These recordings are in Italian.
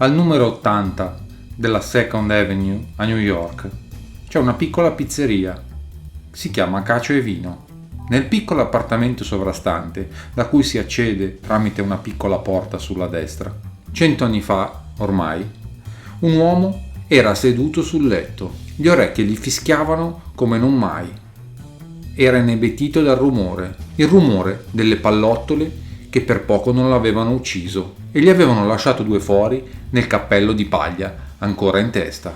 Al numero 80 della Second Avenue a New York c'è una piccola pizzeria. Si chiama Cacio e Vino. Nel piccolo appartamento sovrastante, da cui si accede tramite una piccola porta sulla destra, 100 anni fa, ormai, un uomo era seduto sul letto. Gli orecchi gli fischiavano come non mai. Era inebetito dal rumore, il rumore delle pallottole che per poco non l'avevano ucciso e gli avevano lasciato 2 fori nel cappello di paglia ancora in testa.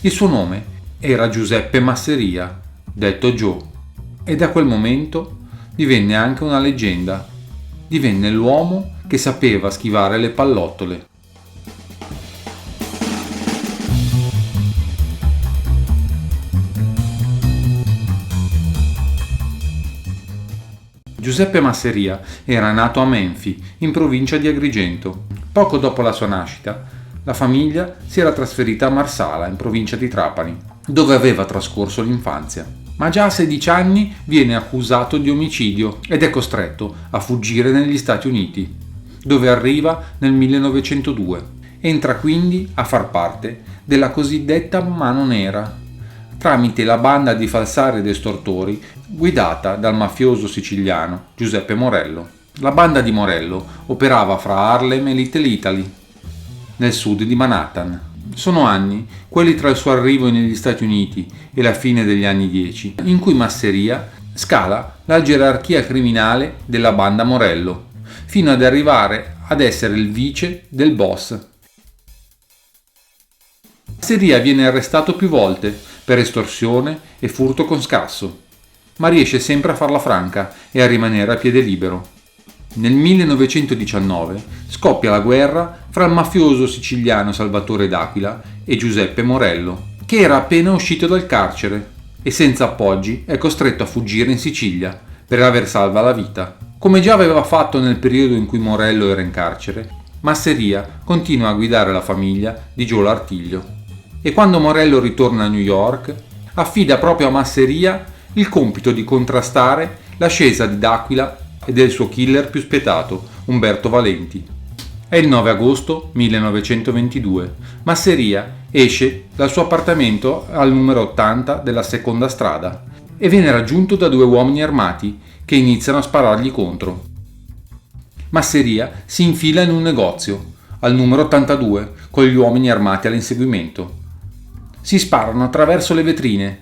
Il suo nome era Giuseppe Masseria, detto Joe. E da quel momento divenne anche una leggenda. Divenne l'uomo che sapeva schivare le pallottole. Giuseppe Masseria era nato a Menfi, in provincia di Agrigento. Poco dopo la sua nascita, la famiglia si era trasferita a Marsala, in provincia di Trapani, dove aveva trascorso l'infanzia. Ma già a 16 anni viene accusato di omicidio ed è costretto a fuggire negli Stati Uniti, dove arriva nel 1902. Entra quindi a far parte della cosiddetta Mano Nera, tramite la banda di falsari ed estortori guidata dal mafioso siciliano Giuseppe Morello. La banda di Morello operava fra Harlem e Little Italy, nel sud di Manhattan. Sono anni, quelli tra il suo arrivo negli Stati Uniti e la fine degli anni 10, in cui Masseria scala la gerarchia criminale della banda Morello, fino ad arrivare ad essere il vice del boss. Masseria viene arrestato più volte per estorsione e furto con scasso, ma riesce sempre a farla franca e a rimanere a piede libero. Nel 1919 scoppia la guerra fra il mafioso siciliano Salvatore D'Aquila e Giuseppe Morello, che era appena uscito dal carcere e senza appoggi è costretto a fuggire in Sicilia per aver salva la vita. Come già aveva fatto nel periodo in cui Morello era in carcere, Masseria continua a guidare la famiglia di Joe L'Artiglio e quando Morello ritorna a New York affida proprio a Masseria il compito di contrastare l'ascesa di D'Aquila e del suo killer più spietato, Umberto Valenti. È il 9 agosto 1922. Masseria esce dal suo appartamento al numero 80 della Seconda Strada e viene raggiunto da 2 uomini armati che iniziano a sparargli contro. Masseria si infila in un negozio, al numero 82, con gli uomini armati all'inseguimento. Si sparano attraverso le vetrine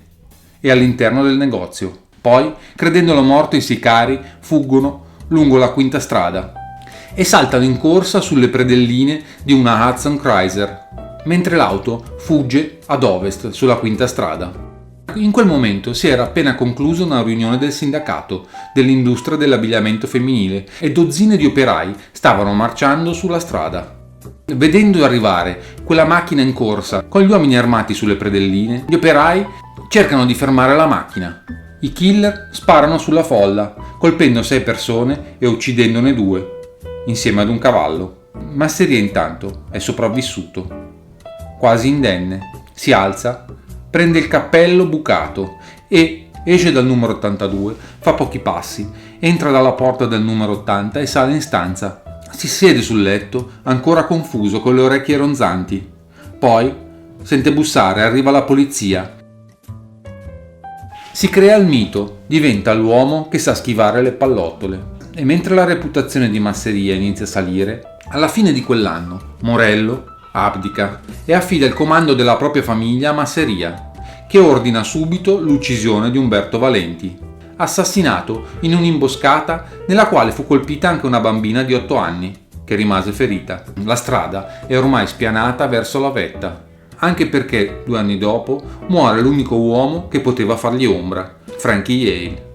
e all'interno del negozio. Poi, credendolo morto, i sicari fuggono lungo la Quinta Strada e saltano in corsa sulle predelline di una Hudson Chrysler, mentre l'auto fugge ad ovest sulla Quinta Strada. In quel momento si era appena conclusa una riunione del sindacato dell'industria dell'abbigliamento femminile e dozzine di operai stavano marciando sulla strada. Vedendo arrivare quella macchina in corsa con gli uomini armati sulle predelline, gli operai cercano di fermare la macchina. I killer sparano sulla folla, colpendo 6 persone e uccidendone 2, insieme ad un cavallo. Masseria intanto è sopravvissuto. Quasi indenne, si alza, prende il cappello bucato e esce dal numero 82, fa pochi passi, entra dalla porta del numero 80 e sale in stanza. Si siede sul letto, ancora confuso, con le orecchie ronzanti. Poi sente bussare, arriva la polizia. Si crea il mito, diventa l'uomo che sa schivare le pallottole. E mentre la reputazione di Masseria inizia a salire, alla fine di quell'anno Morello abdica e affida il comando della propria famiglia a Masseria, che ordina subito l'uccisione di Umberto Valenti, assassinato in un'imboscata nella quale fu colpita anche una bambina di 8 anni, che rimase ferita. La strada è ormai spianata verso la vetta, anche perché 2 anni dopo muore l'unico uomo che poteva fargli ombra, Frankie Yale.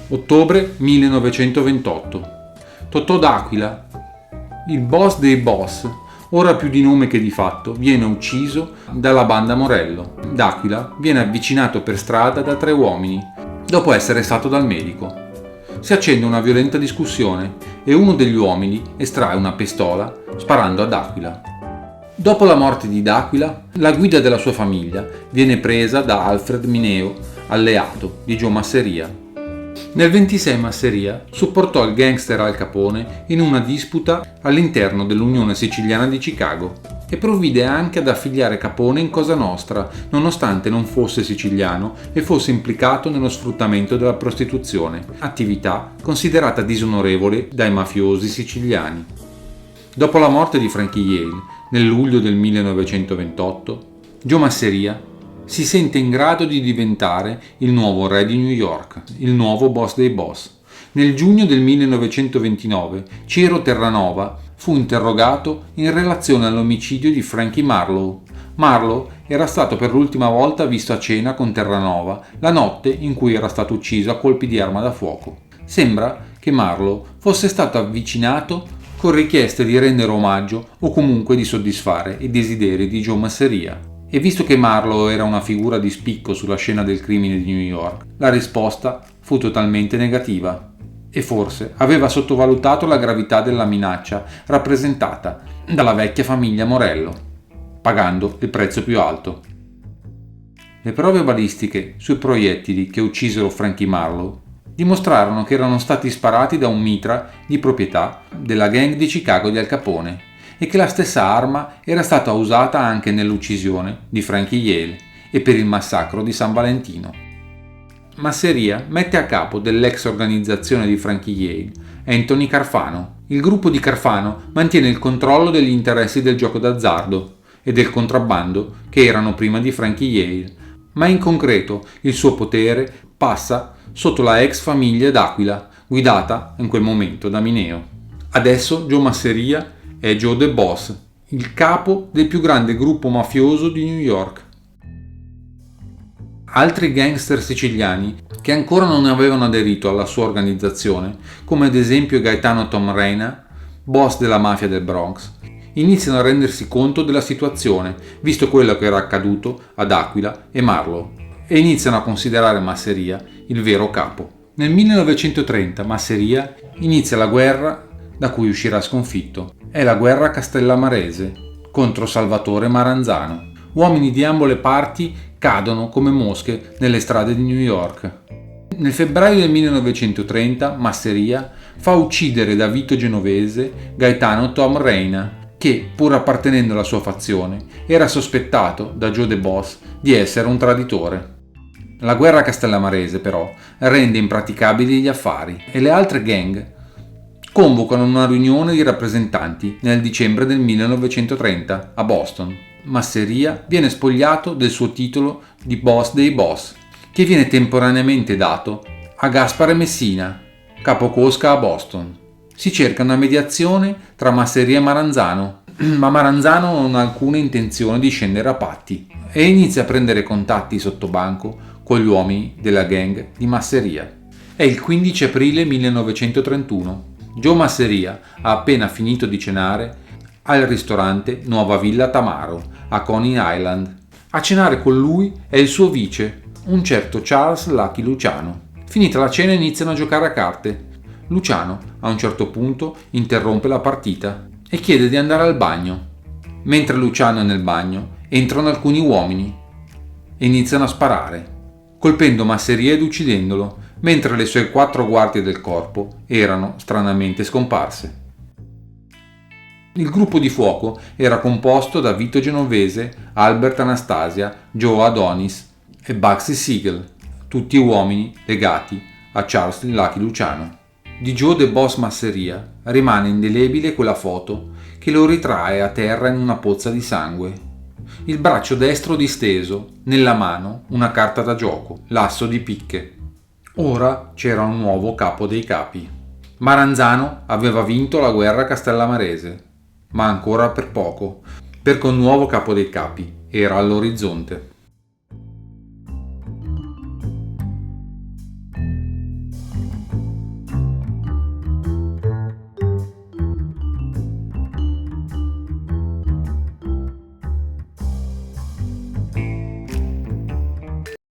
Ottobre 1928. Totò D'Aquila, il boss dei boss, ora più di nome che di fatto, viene ucciso dalla banda Morello. D'Aquila viene avvicinato per strada da 3 uomini, dopo essere stato dal medico. Si accende una violenta discussione e uno degli uomini estrae una pistola sparando ad D'Aquila. Dopo la morte di D'Aquila, la guida della sua famiglia viene presa da Alfred Mineo, alleato di Joe Masseria. Nel 26 Masseria supportò il gangster Al Capone in una disputa all'interno dell'Unione Siciliana di Chicago. e provvide anche ad affiliare Capone in Cosa Nostra, nonostante non fosse siciliano e fosse implicato nello sfruttamento della prostituzione, attività considerata disonorevole dai mafiosi siciliani. Dopo la morte di Frankie Yale, nel luglio del 1928, Joe Masseria si sente in grado di diventare il nuovo re di New York, il nuovo boss dei boss. Nel giugno del 1929 Ciro Terranova fu interrogato in relazione all'omicidio di Frankie Marlowe. Marlowe era stato per l'ultima volta visto a cena con Terranova la notte in cui era stato ucciso a colpi di arma da fuoco. Sembra che Marlowe fosse stato avvicinato con richieste di rendere omaggio o comunque di soddisfare i desideri di Joe Masseria. E visto che Marlowe era una figura di spicco sulla scena del crimine di New York, la risposta fu totalmente negativa. E forse aveva sottovalutato la gravità della minaccia rappresentata dalla vecchia famiglia Morello, pagando il prezzo più alto. Le prove balistiche sui proiettili che uccisero Frankie Marlowe dimostrarono che erano stati sparati da un mitra di proprietà della gang di Chicago di Al Capone e che la stessa arma era stata usata anche nell'uccisione di Frankie Yale e per il massacro di San Valentino. Masseria mette a capo dell'ex organizzazione di Frankie Yale Anthony Carfano. Il gruppo di Carfano mantiene il controllo degli interessi del gioco d'azzardo e del contrabbando che erano prima di Frankie Yale, ma in concreto il suo potere passa sotto la ex famiglia d'Aquila, guidata in quel momento da Mineo. Adesso Joe Masseria è Joe the Boss, il capo del più grande gruppo mafioso di New York. Altri gangster siciliani che ancora non avevano aderito alla sua organizzazione, come ad esempio Gaetano Tom Reina, boss della mafia del Bronx, iniziano a rendersi conto della situazione, visto quello che era accaduto ad Aquila e Marlowe, e iniziano a considerare Masseria il vero capo. Nel 1930 Masseria inizia la guerra da cui uscirà sconfitto. È la guerra castellamarese contro Salvatore Maranzano. Uomini di ambo le parti cadono come mosche nelle strade di New York. Nel febbraio del 1930 Masseria fa uccidere da Vito Genovese Gaetano Tom Reina, che, pur appartenendo alla sua fazione, era sospettato da Joe the Boss di essere un traditore. La guerra castellamarese, però, rende impraticabili gli affari e le altre gang convocano una riunione di rappresentanti nel dicembre del 1930 a Boston. Masseria viene spogliato del suo titolo di boss dei boss, che viene temporaneamente dato a Gaspare Messina, capocosca a Boston. Si cerca una mediazione tra Masseria e Maranzano, ma Maranzano non ha alcuna intenzione di scendere a patti e inizia a prendere contatti sotto banco con gli uomini della gang di Masseria. È il 15 aprile 1931. Joe Masseria ha appena finito di cenare al ristorante Nuova Villa Tamaro a Coney Island. A cenare con lui è il suo vice, un certo Charles Lucky Luciano. Finita la cena iniziano a giocare a carte. Luciano a un certo punto interrompe la partita e chiede di andare al bagno. Mentre Luciano è nel bagno entrano alcuni uomini e iniziano a sparare, colpendo Masseria ed uccidendolo, mentre le sue 4 guardie del corpo erano stranamente scomparse. Il gruppo di fuoco era composto da Vito Genovese, Albert Anastasia, Joe Adonis e Bugsy Siegel, tutti uomini legati a Charles Lucky Luciano. Di Joe the Boss Masseria rimane indelebile quella foto che lo ritrae a terra in una pozza di sangue. Il braccio destro disteso, nella mano una carta da gioco, l'asso di picche. Ora c'era un nuovo capo dei capi. Maranzano aveva vinto la guerra castellamarese, ma ancora per poco, perché un nuovo capo dei capi era all'orizzonte.